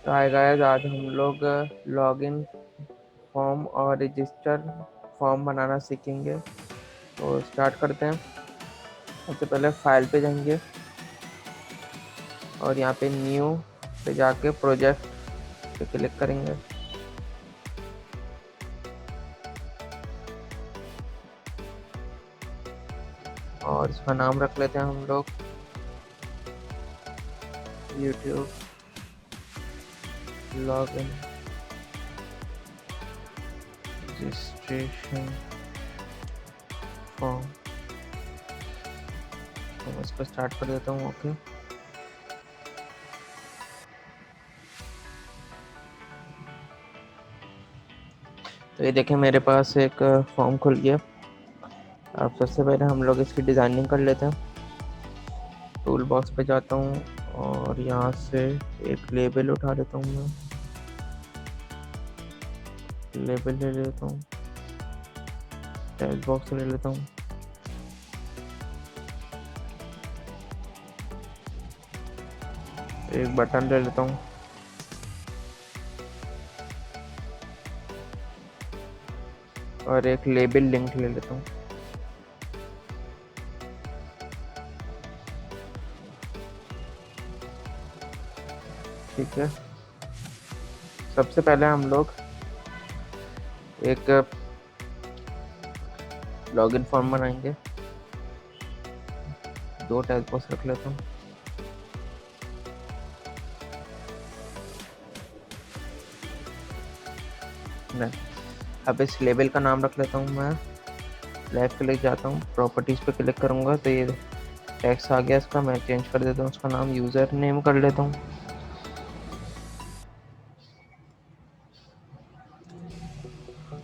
तो hi guys, आज हम लोग लॉगिन फॉर्म और रजिस्टर फॉर्म बनाना सीखेंगे। तो स्टार्ट करते हैं। सबसे पहले फाइल पे जाएंगे और यहाँ पे न्यू पे जाके प्रोजेक्ट पे क्लिक करेंगे। और इसका नाम रख लेते हैं हम लोग यूट्यूब लॉगिन रजिस्ट्रेशन फॉर्म। तो मैं इसको स्टार्ट कर देता हूँ। ओके, तो ये देखें मेरे पास एक फॉर्म खुल गया। अब सबसे पहले हम लोग इसकी डिज़ाइनिंग कर लेते हैं। टूल बॉक्स पे जाता हूँ और यहाँ से एक लेबल उठा लेता हूँ। मैं लेबल ले लेता हूँ, टेक्स्ट बॉक्स ले लेता हूँ, एक बटन ले लेता हूँ और एक लेबल लिंक ले लेता हूँ। ठीक है, सबसे पहले हम लोग एक लॉगिन फॉर्म बनाएंगे। 2 टेक्स्ट बॉक्स रख लेता हूँ। नहीं, अब इस लेबल का नाम रख लेता हूँ। मैं लेफ्ट क्लिक जाता हूँ, प्रॉपर्टीज़ पे क्लिक करूँगा तो ये टेक्स्ट आ गया। इसका मैं चेंज कर देता हूँ, उसका नाम यूज़र नेम कर लेता हूँ।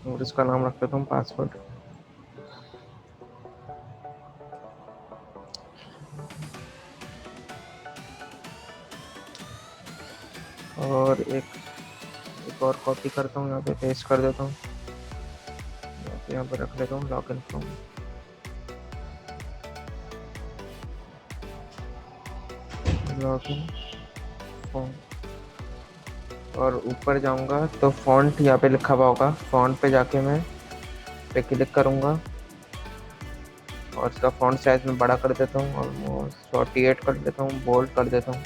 और इसका नाम रख लेता हूँ पासवर्ड। और एक और कॉपी करता हूँ, यहाँ पे पेस्ट कर देता हूँ। यहाँ पे रख लेता हूँ लॉगिन फॉर्म। लॉगिन फॉर्म और ऊपर जाऊँगा तो फॉन्ट यहाँ पे लिखा हुआ होगा। फॉन्ट पे जाके मैं पे क्लिक करूँगा और इसका फॉन्ट साइज में बड़ा कर देता हूँ, ऑलमोस्ट 48 कर देता हूँ, बोल्ड कर देता हूँ,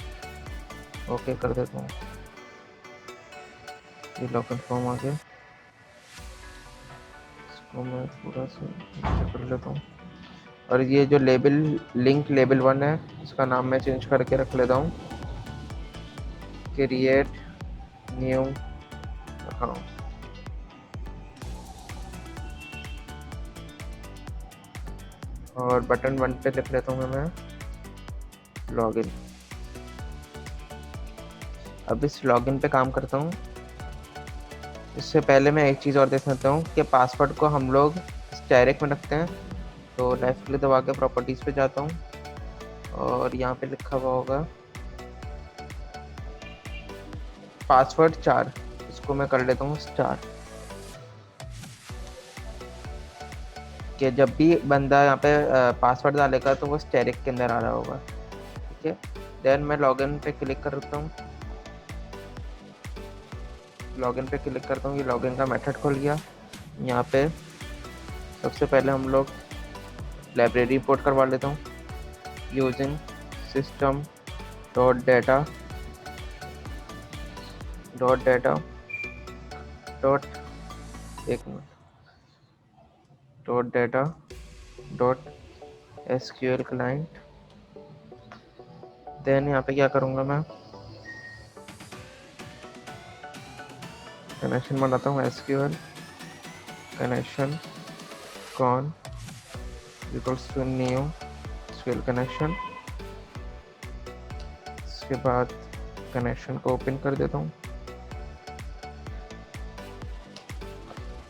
ओके कर देता हूँ। ये लॉगिन फॉर्म आ गया। इसको मैं पूरा से नीचे कर लेता हूँ। और ये जो लेबल लिंक लेबल 1 है, इसका नाम मैं चेंज करके रख लेता हूँ, क्रिएट न्यू अकाउंट। और बटन 1 पे लिख लेता हूँ मैं लॉगिन। अब इस लॉगिन पे काम करता हूँ। इससे पहले मैं एक चीज़ और देख सकता हूँ कि पासवर्ड को हम लोग स्टैरिक में रखते हैं। तो लेफ्ट क्लिक दबा के प्रॉपर्टीज़ पे जाता हूँ और यहाँ पे लिखा हुआ होगा पासवर्ड 4। इसको मैं कर लेता हूँ स्टार, कि जब भी बंदा यहाँ पे पासवर्ड डालेगा तो वो स्टैरिक के अंदर आ रहा होगा। ठीक है, देन मैं लॉगिन पे क्लिक करता हूँ। लॉगिन पे क्लिक करता हूँ, ये लॉगिन का मेथड खुल गया। यहाँ पे सबसे पहले हम लोग लाइब्रेरी इंपोर्ट करवा लेता हूँ using system dot data dot एक minute dot data dot SQL client. Then यहाँ पे क्या करूँगा, मैं कनेक्शन बनाता हूँ SQL connection con equals to new SQL connection. इसके बाद कनेक्शन को ओपन कर देता हूँ,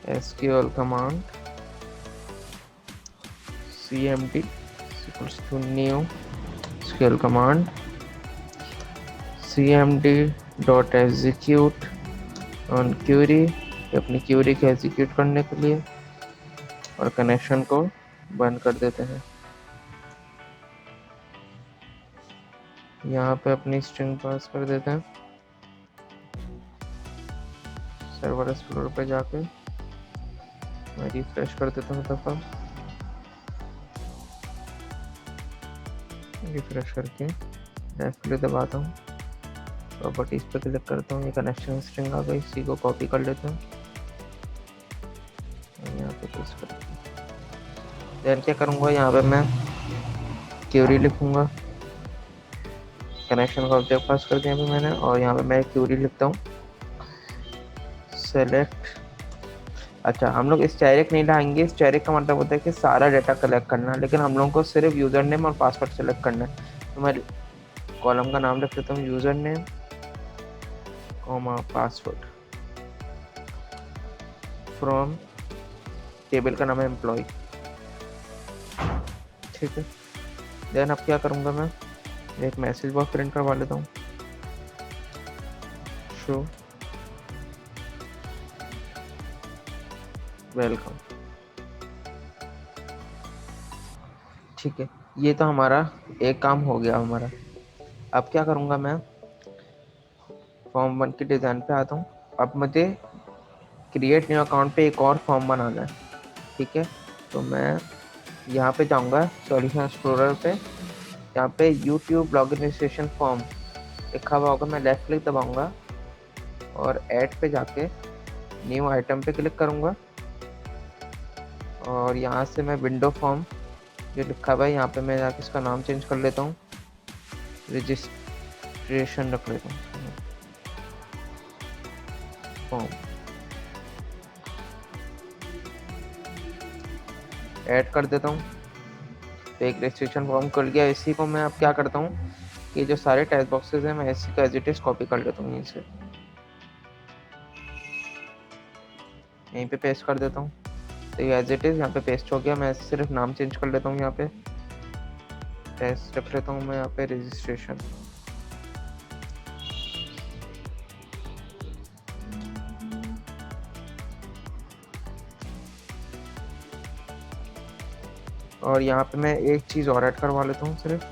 SQL command cmd equals to new SQL command cmd dot execute on query, अपनी क्यूरी को एग्जीक्यूट करने के लिए, और कनेक्शन को बंद कर देते हैं। यहाँ पे अपनी स्ट्रिंग पास कर देते हैं। सर्वर एक्सप्लोरर पे जाके मैं रिफ्रेश कर देता हूँ दफ़ा। रिफ्रेश करके लेफ्ट क्लिक दबाता हूँ, प्रॉपर्टीज़ पे क्लिक करता हूँ, ये कनेक्शन स्ट्रिंग आ गई, इसी को कॉपी कर लेता हूँ यहाँ पे पेस्ट करता हूँ। देन क्या करूँगा, यहाँ पे मैं क्यूरी लिखूँगा, कनेक्शन का ऑब्जेक्ट पास कर दिया मैंने, और यहाँ पे मैं क्यूरी लिखता हूँ सेलेक्ट। अच्छा, हम लोग स्टैटिक नहीं लाएंगे, स्टैटिक का मतलब होता है कि सारा डाटा कलेक्ट करना, लेकिन हम लोगों को सिर्फ यूज़र नेम और पासवर्ड सेलेक्ट करना है। तो मैं कॉलम का नाम रख लेता हूँ user name comma password, from table का नाम है एम्प्लॉय। ठीक है, देन अब क्या करूँगा, मैं एक मैसेज बॉक्स प्रिंट करवा लेता हूँ, शो वेलकम। ठीक है, ये तो हमारा एक काम हो गया हमारा। अब क्या करूँगा, मैं फॉर्म 1 के डिज़ाइन पे आता हूँ। अब मुझे क्रिएट न्यू अकाउंट पे एक और फॉर्म बनाना है। ठीक है, तो मैं यहाँ पे जाऊँगा सॉल्यूशन एक्सप्लोरर पे, यहाँ पे यूट्यूब लॉगिन रजिस्ट्रेशन फॉर्म लिखा हुआ होगा, मैं लेफ्ट क्लिक दबाऊँगा और ऐड पे जाके न्यू आइटम पे क्लिक करूँगा, और यहाँ से मैं विंडो फॉर्म जो लिखा हुआ है यहाँ पे मैं जाके इसका नाम चेंज कर लेता हूँ, रजिस्ट्रेशन रख लेता हूँ फॉर्म, ऐड कर देता हूँ। तो एक रजिस्ट्रेशन फॉर्म खुल गया। इसी को मैं अब क्या करता हूँ कि जो सारे टेक्स्ट बॉक्सेस हैं मैं इसी का एज इट इज कॉपी कर लेता हूँ, यहीं से यहीं पे पेस्ट कर देता हूँ। तो ये एज इट इज यहाँ पे पेस्ट हो गया। मैं सिर्फ नाम चेंज कर लेता हूँ, यहाँ पे टेस्ट रख लेता हूँ मैं, यहाँ पे रजिस्ट्रेशन। और यहाँ पे मैं एक चीज़ और ऐड करवा लेता हूँ, सिर्फ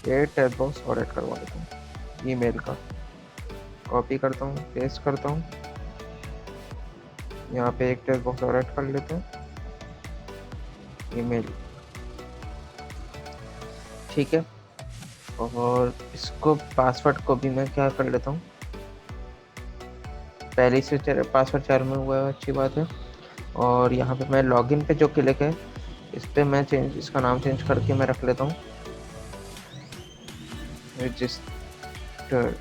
ये टेक्स्ट बॉक्स और ऐड करवा लेता हूँ, ईमेल का कॉपी करता हूँ, पेस्ट करता हूँ, यहाँ पे एक टेक्स्ट बॉक्स और ऐड कर लेते हैं, ईमेल। ठीक है, और इसको पासवर्ड को भी मैं क्या कर लेता हूँ, पहले से पासवर्ड चालू में हुआ है, अच्छी बात है। और यहाँ पे मैं लॉगिन पे जो क्लिक है इस पर मैं इसका नाम चेंज करके मैं रख लेता हूँ रजिस्टर।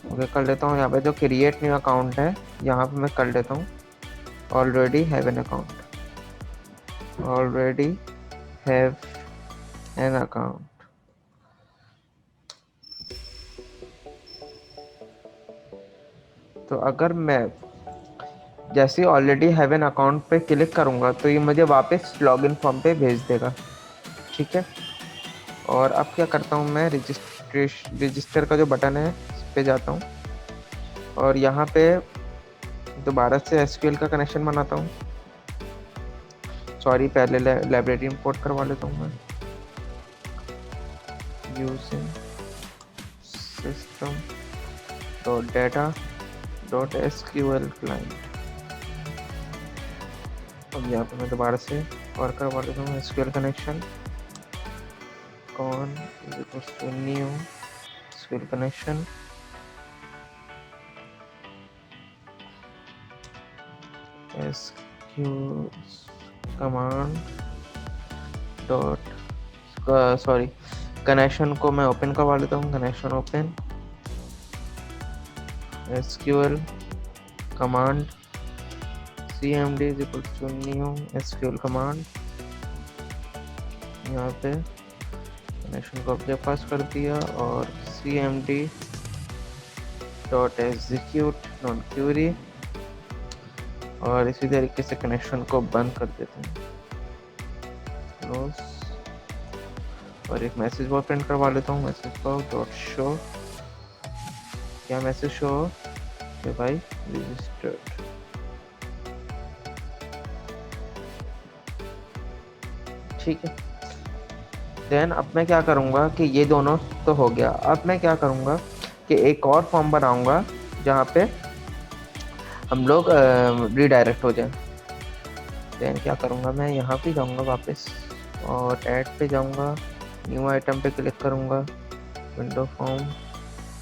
ओके कर लेता हूँ। यहाँ पे जो क्रिएट न्यू अकाउंट है यहाँ पे मैं कर लेता हूँ already have an account, already have an account. तो अगर मैं जैसे ऑलरेडी हैव एन अकाउंट पे क्लिक करूँगा तो ये मुझे वापस लॉगिन फॉर्म पे भेज देगा। ठीक है, और अब क्या करता हूँ मैं, रजिस्टर का जो बटन है इस पे जाता हूँ और यहाँ पे दोबारा से एसक्यूएल का कनेक्शन बनाता हूँ। सॉरी, पहले लाइब्रेरी इंपोर्ट करवा लेता हूँ मैं, using system dot data dot SQL client. अब यहाँ पे मैं दोबारा से और करवा लेता हूँ SQL connection, con new SQL connection, SQL command dot, sorry, connection को मैं ओपन करवा लेता हूँ, connection open, SQL command cmd is equal to new SQL command. यहाँ पे कनेक्शन को ऑब्जेक्ट पास कर दिया और cmd dot execute non query, और इसी तरीके से कनेक्शन को बंद कर देते हैं, क्लोज। और एक मैसेज बॉक्स प्रिंट करवा लेता हूँ, मैसेज बॉक्स डॉट शो। क्या मैसेज शो कि भाई रजिस्टर्ड। ठीक है, देन अब मैं क्या करूँगा कि ये दोनों तो हो गया। अब मैं क्या करूँगा कि एक और फॉर्म बनाऊंगा जहाँ पे हम लोग रीडायरेक्ट हो जाए। देन क्या करूँगा, मैं यहाँ पे जाऊँगा वापस और ऐड पे जाऊँगा, न्यू आइटम पे क्लिक करूँगा, विंडो फॉर्म,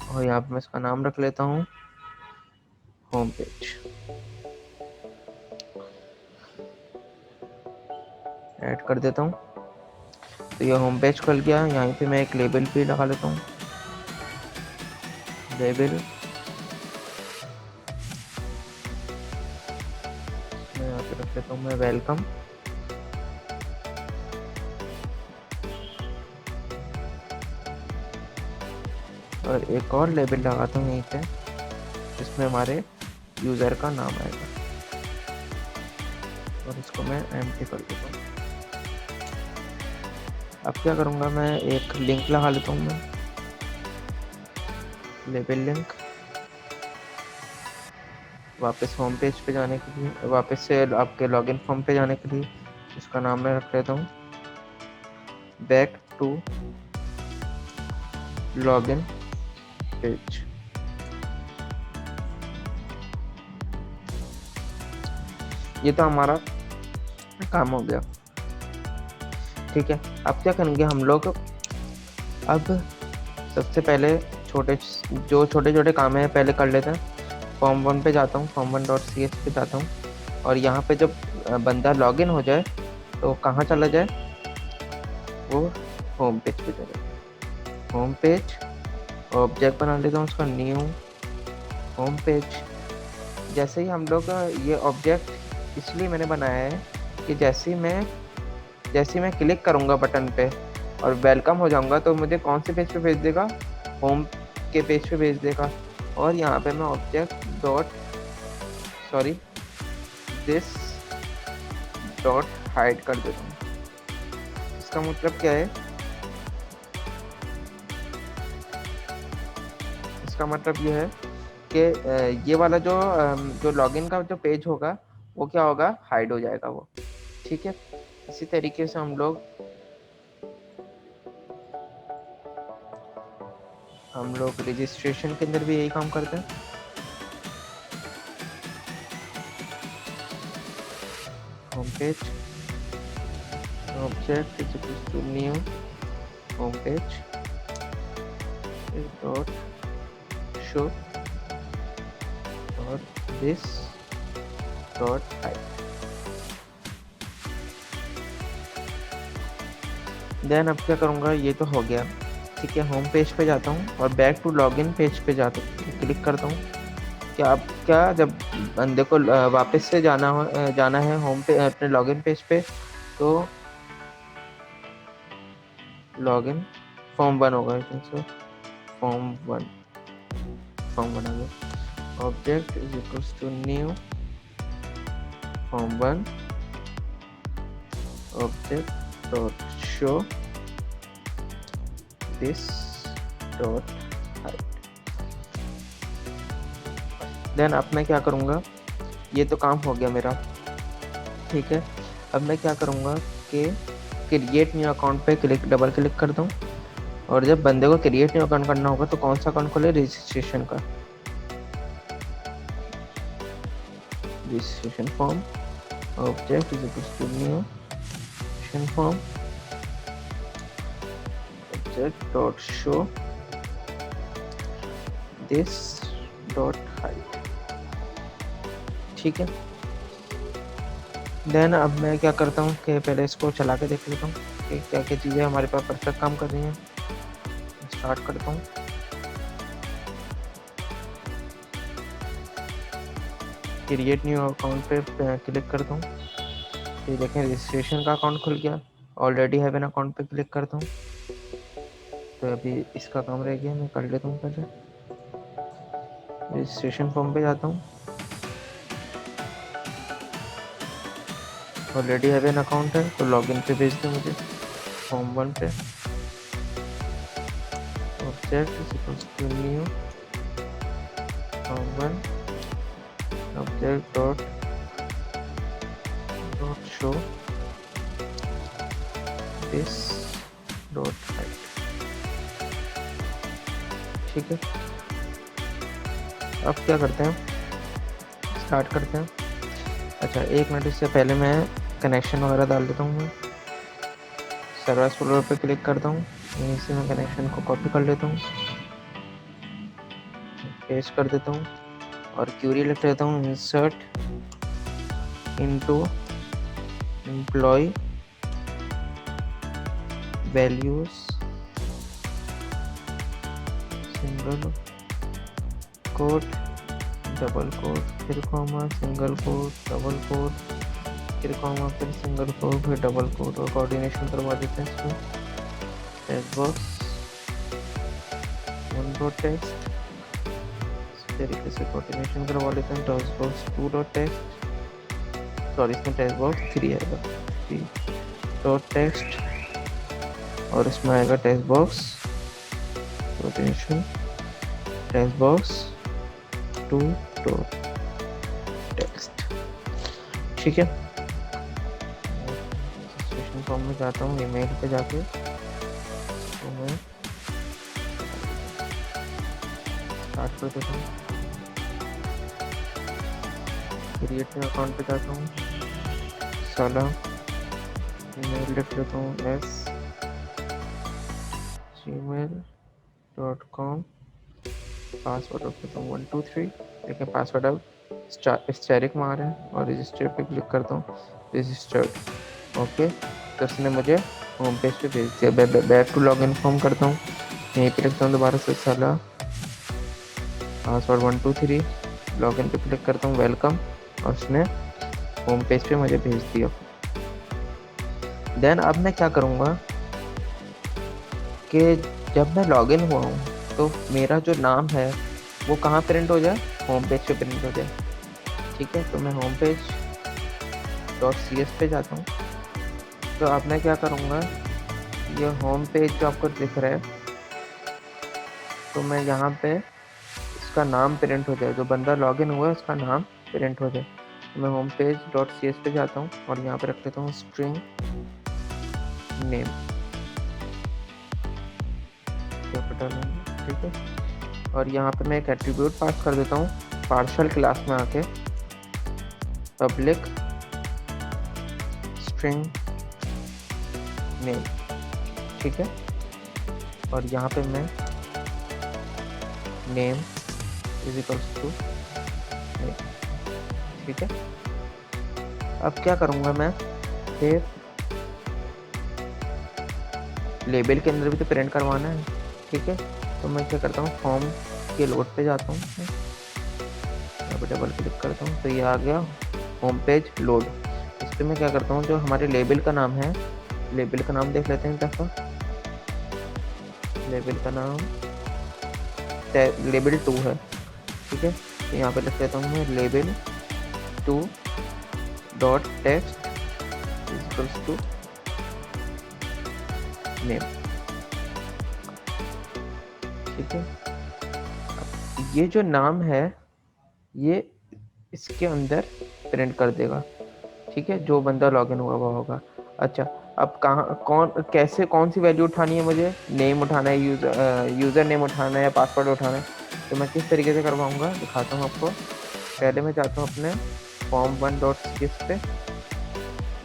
और यहाँ पे मैं इसका नाम रख लेता हूँ होम पेज। ऐड कर देता हूँ तो ये होम पेज खुल गया। यहाँ पे मैं एक लेबल भी लगा लेता हूँ, लेबल मैं यहाँ पे रख लेता हूँ मैं वेलकम। और एक और लेबल लगाता हूँ यहीं पे, जिसमें हमारे यूज़र का नाम आएगा, और इसको मैं एम्प्टी कर देता हूँ। अब क्या करूँगा, मैं एक लिंक लगा लेता हूँ, मैं लेबल लिंक, वापस होम पेज पे जाने के लिए, वापस से आपके लॉगिन फॉर्म पे जाने के लिए इसका नाम मैं रख लेता हूँ बैक टू लॉगिन पेज। ये तो हमारा काम हो गया, ठीक है। अब क्या करेंगे हम लोग, अब सबसे पहले छोटे छोटे काम है पहले कर लेते हैं। फॉर्म 1 पे जाता हूँ, form1.cs पे जाता हूँ, और यहाँ पे जब बंदा लॉगिन हो जाए तो कहाँ चला जाए, वो होम पेज पे चले जाए। होम पेज ऑब्जेक्ट बना लेता हूँ उसका, न्यू होम पेज। जैसे ही हम लोग ये ऑब्जेक्ट इसलिए मैंने बनाया है कि जैसे ही मैं क्लिक करूँगा बटन पे और वेलकम हो जाऊँगा तो मुझे कौन से पेज पे भेज देगा, होम के पेज पे भेज देगा। और यहाँ पे मैं ऑब्जेक्ट दिस डॉट हाइड कर देता हूँ। इसका मतलब क्या है, इसका मतलब ये है कि ये वाला जो लॉगिन का जो पेज होगा वो क्या होगा, हाइड हो जाएगा वो, ठीक है। इसी तरीके से हम लोग रजिस्ट्रेशन के अंदर भी यही काम करते हैं। Home page object is equal to new home page dot show और दिस डॉट हाइड। देन अब क्या करूँगा, ये तो हो गया, ठीक है। होम पेज पे जाता हूँ और बैक टू लॉगिन पेज पे जाता हूँ, क्लिक करता हूँ। क्या जब बंदे को वापस से जाना है होम पे अपने लॉगिन पेज पे, तो लॉगिन फॉर्म 1 होगा, फॉर्म 1 आ गया। Object is equals to new form 1 object dot show this dot hide. Then अब मैं क्या करूँगा, ये तो काम हो गया मेरा, ठीक है। अब मैं क्या करूँगा कि क्रिएट न्यू अकाउंट पे डबल क्लिक करता हूँ, और जब बंदे को क्रिएट न्यू अकाउंट करना होगा तो कौन सा अकाउंट खोले, रजिस्ट्रेशन का, registration form object is equal to new registration form object dot show this dot hide, ठीक है। देन अब मैं क्या करता हूँ कि पहले इसको चला के देख लेता हूँ कि क्या क्या चीज़ें हमारे पास परफेक्ट काम कर रही हैं। स्टार्ट करता हूँ, क्रिएट न्यू अकाउंट पे क्लिक करता हूँ, ये देखें रजिस्ट्रेशन का अकाउंट खुल गया। ऑलरेडी हैव एन अकाउंट पे क्लिक करता हूँ, तो अभी इसका काम रह गया, मैं कर लेता हूँ। पहले रजिस्ट्रेशन फॉर्म पे जाता हूँ, ऑलरेडी हैव एन अकाउंट है तो लॉगिन पे भेज दे मुझे, फॉर्म 1 पे object is equals to new form 1 object dot show this dot hide, ठीक है। अब क्या करते हैं, स्टार्ट करते हैं। अच्छा 1 मिनट, इससे पहले मैं कनेक्शन वगैरह डाल देता हूँ। मैं सर्वर एक्सप्लोरर पे क्लिक करता हूँ, यहीं से मैं कनेक्शन को कॉपी कर लेता हूँ, पेस्ट कर देता हूँ और क्यूरी लिख लेता हूँ, insert into employ values single quote double quote फिर comma single quote double quote फिर कॉमा फिर सिंगल कोट फिर डबल कोट, और कोऑर्डिनेशन करवा देते हैं इसमें। Text box one dot text, इस तरीके से कोऑर्डिनेशन करवा लेते हैं। Text box two dot text, sorry इसमें टेक्स्ट बॉक्स 3 आएगा, 3 डॉट टेक्स्ट, और इसमें आएगा text box coordination text box 2 dot text. ठीक है, रजिस्ट्रेशन फॉर्म में जाता हूँ, ईमेल पे जाके तो मैं स्टार्ट कर देता हूँ। क्रिएट अकाउंट पे जाता हूँ, साला ईमेल लिख लेता हूँ gmail.com, पासवर्ड रख लेता हूँ 123। देखिए पासवर्ड अब स्टैटिक में आ रहा है, और रजिस्टर पे क्लिक करता हूँ, रजिस्टर्ड। ओके, तो उसने मुझे होम पेज पे भेज दिया। बैक टू लॉगिन फॉर्म करता हूँ, यहीं पे लिखता हूँ दोबारा से साला पासवर्ड 123, लॉगिन पे क्लिक करता हूँ, वेलकम, और उसने होम पेज पे मुझे भेज दिया। देन अब मैं क्या करूँगा कि जब मैं लॉगिन हुआ हूँ तो मेरा जो नाम है वो कहाँ प्रिंट हो जाए, होम पेज पे प्रिंट हो जाए। ठीक है, तो मैं होम पेज .cs पे जाता हूँ। तो अब मैं क्या करूँगा, ये होम पेज जो आपको दिख रहा है, तो मैं यहाँ पे इसका नाम प्रिंट हो जाए, जो बंदा लॉगिन हुआ है उसका नाम प्रिंट हो जाए। तो मैं होम पेज .cs पे जाता हूँ और यहाँ पे रख लेता हूँ स्ट्रिंग नेम, कैपिटल नेम। ठीक है, और यहाँ पे मैं एक एट्रीब्यूट पास कर देता हूँ पार्शियल क्लास में आके, पब्लिक स्ट्रिंग नेम। ठीक है, और यहाँ पे मैं name is equals to name. ठीक है, अब क्या करूँगा मैं, फिर लेबल के अंदर भी तो प्रिंट करवाना है। ठीक है, तो मैं क्या करता हूँ, फॉर्म के लोड पे जाता हूँ, यहाँ पे डबल क्लिक करता हूँ, तो ये आ गया होम पेज लोड। इस पर मैं क्या करता हूँ, जो हमारे लेबल का नाम है, लेबल का नाम देख लेते हैं दफ़ा। लेबल का नाम लेबल 2 है। ठीक है, तो यहाँ पे लिख लेता हूँ मैं label 2 dot text equals to name. ठीक है, ये जो नाम है ये इसके अंदर प्रिंट कर देगा। ठीक है, जो बंदा लॉगिन हुआ हुआ होगा। अच्छा, अब कहाँ कैसे कौन सी वैल्यू उठानी है मुझे, नेम उठाना है, यूज़र नेम उठाना है या पासवर्ड उठाना है, तो मैं किस तरीके से करवाऊँगा दिखाता हूँ आपको। पहले मैं जाता हूँ अपने form1.cs पे,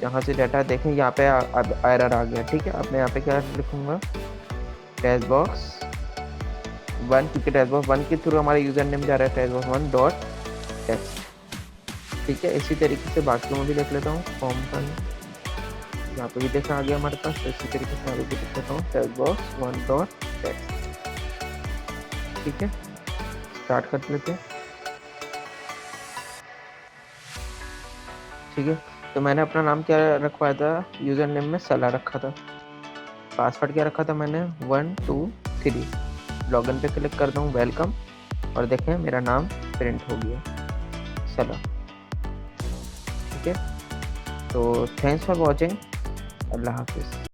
यहाँ से डाटा देखें, यहाँ पे एरर आ गया। ठीक है, अब मैं यहाँ पे क्या लिखूँगा, टेक्स्ट बॉक्स 1, क्योंकि टेक्स्ट बॉक्स 1 के थ्रू हमारा यूज़र नेम जा रहा है, टेक्स्ट बॉक्स 1 डॉट टेक्स्ट। ठीक है, इसी तरीके से बाकी में भी लिख लेता हूँ, फॉर्म 1 यहाँ पे भी देखा आ गया हमारे पास, तो इसी तरीके से यहाँ पे भी लिख लेता हूँ टेक्स्ट बॉक्स 1 डॉट टेक्स्ट। ठीक है, स्टार्ट कर लेते हैं। ठीक है, तो मैंने अपना नाम क्या रखवाया था, यूज़र नेम में सला रखा था, पासवर्ड क्या रखा था मैंने 1 2 3, लॉगिन पे क्लिक करता हूँ, वेलकम, और देखें मेरा नाम प्रिंट हो गया, सला। ठीक है, तो थैंक्स फॉर वॉचिंग, अल्लाह हाफिज़।